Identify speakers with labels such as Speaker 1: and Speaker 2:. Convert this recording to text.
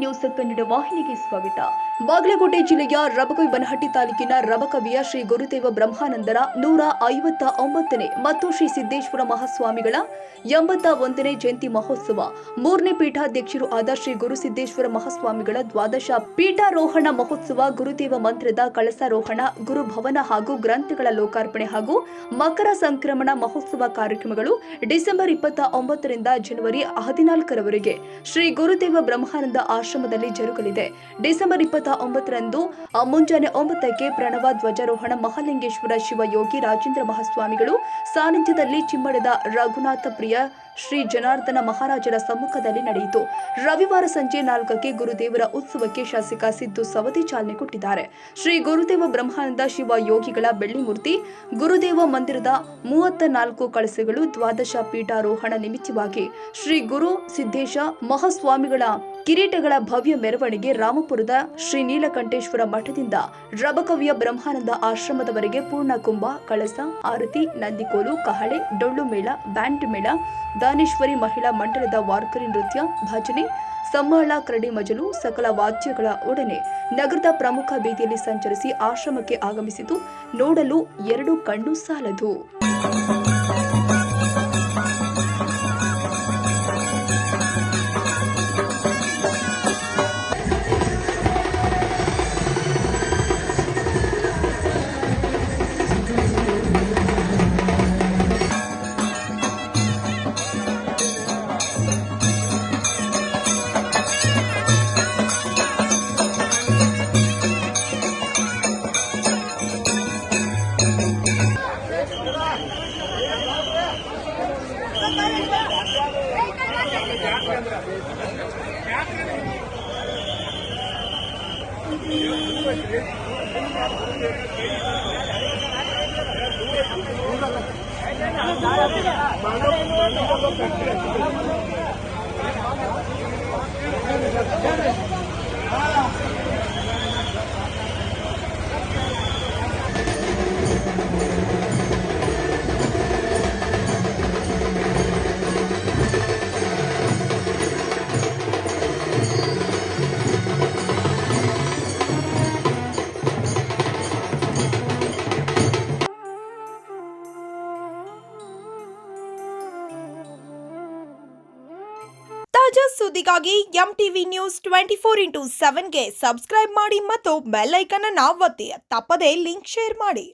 Speaker 1: News Kannada ವಾಹಿನಿಗೆ ಸ್ವಾಗತ. ಬಾಗಲಕೋಟೆ ಜಿಲ್ಲೆಯ ರಬಕವಿ-ಬನಹಟ್ಟಿ ತಾಲೂಕಿನ ರಬಕವಿಯ ಶ್ರೀ ಗುರುದೇವ ಬ್ರಹ್ಮಾನಂದರ 159ನೇ ಮತ್ತು ಶ್ರೀ ಸಿದ್ದೇಶ್ವರ ಮಹಾಸ್ವಾಮಿಗಳ 81ನೇ ಜಯಂತಿ ಮಹೋತ್ಸವ. 3ನೇ ಪೀಠಾಧ್ಯಕ್ಷರು ಆದ ಶ್ರೀ ಗುರುಸಿದ್ದೇಶ್ವರ ಮಹಾಸ್ವಾಮಿಗಳ ದ್ವಾದಶ ಪೀಠಾರೋಹಣ ಮಹೋತ್ಸವ, ಗುರುದೇವ ಮಂತ್ರದ ಕಳಸಾರೋಹಣ, ಗುರುಭವನ ಹಾಗೂ ಗ್ರಂಥಗಳ ಲೋಕಾರ್ಪಣೆ ಹಾಗೂ ಮಕರ ಸಂಕ್ರಮಣ ಮಹೋತ್ಸವ ಕಾರ್ಯಕ್ರಮಗಳು ಡಿಸೆಂಬರ್ 29ರಿಂದ ಜನವರಿ 14ರವರೆಗೆ ಶ್ರೀ ಗುರುದೇವ ಬ್ರಹ್ಮಾನಂದ ಆಶ್ರಮದಲ್ಲಿ ಜರುಗಲಿದೆ. ಡಿಸೆಂಬರ್ 29ರಂದು ಮುಂಜಾನೆ 9ಕ್ಕೆ ಪ್ರಣವ ಧ್ವಜಾರೋಹಣ ಮಹಾಲಿಂಗೇಶ್ವರ ಶಿವಯೋಗಿ ರಾಜೇಂದ್ರ ಮಹಾಸ್ವಾಮಿಗಳು ಸಾನ್ನಿಧ್ಯದಲ್ಲಿ ಚಿಮ್ಮಡದ ರಘುನಾಥ ಪ್ರಿಯ ಶ್ರೀ ಜನಾರ್ದನ ಮಹಾರಾಜರ ಸಮ್ಮುಖದಲ್ಲಿ ನಡೆಯಿತು. ರವಿವಾರ ಸಂಜೆ 4ಕ್ಕೆ ಗುರುದೇವರ ಉತ್ಸವಕ್ಕೆ ಶಾಸಕ ಸಿದ್ದು ಸವದಿ ಚಾಲನೆ ಕೊಟ್ಟಿದ್ದಾರೆ. ಶ್ರೀ ಗುರುದೇವ ಬ್ರಹ್ಮಾನಂದ ಶಿವಯೋಗಿಗಳ ಬೆಳ್ಳಿ ಮೂರ್ತಿ, ಗುರುದೇವ ಮಂದಿರದ 34 ಕಳಸಗಳು, ದ್ವಾದಶ ಪೀಠಾರೋಹಣ ನಿಮಿತ್ತವಾಗಿ ಶ್ರೀ ಗುರು ಸಿದ್ದೇಶ ಮಹಾಸ್ವಾಮಿಗಳ ಕಿರೀಟಗಳ ಭವ್ಯ ಮೆರವಣಿಗೆ ರಾಮಪುರದ ಶ್ರೀ ನೀಲಕಂಠೇಶ್ವರ ಮಠದಿಂದ ರಬಕವಿಯ ಬ್ರಹ್ಮಾನಂದ ಆಶ್ರಮದವರೆಗೆ ಪೂರ್ಣ ಕುಂಭ, ಕಳಸ, ಆರತಿ, ನಂದಿಕೋಲು, ಕಹಳೆ, ಡೊಳ್ಳು ಮೇಳ, ಬ್ಯಾಂಡ್ ಮೇಳ, ದಾನೇಶ್ವರಿ ಮಹಿಳಾ ಮಂಡಳದ ವಾರ್ಕರಿ ನೃತ್ಯ, ಭಜನೆ, ಸಮ್ಮಾಳ, ಕರಡಿ ಮಜಲು, ಸಕಲ ವಾದ್ಯಗಳ ಒಡನೆ ನಗರದ ಪ್ರಮುಖ ಬೀದಿಯಲ್ಲಿ ಸಂಚರಿಸಿ ಆಶ್ರಮಕ್ಕೆ ಆಗಮಿಸಿತು. ನೋಡಲು 2 ಕಣ್ಣು ಸಾಲದು.
Speaker 2: ತಾಜಾ ಸುದ್ದಿಗಾಗಿ MTV ನ್ಯೂಸ್ 24x7ಗೆ ಸಬ್ಸ್ಕ್ರೈಬ್ ಮಾಡಿ ಮತ್ತು ಬೆಲ್ ಐಕಾನ್ ಅನ್ನು ಒತ್ತಿ. ತಪ್ಪದೇ ಲಿಂಕ್ ಶೇರ್ ಮಾಡಿ.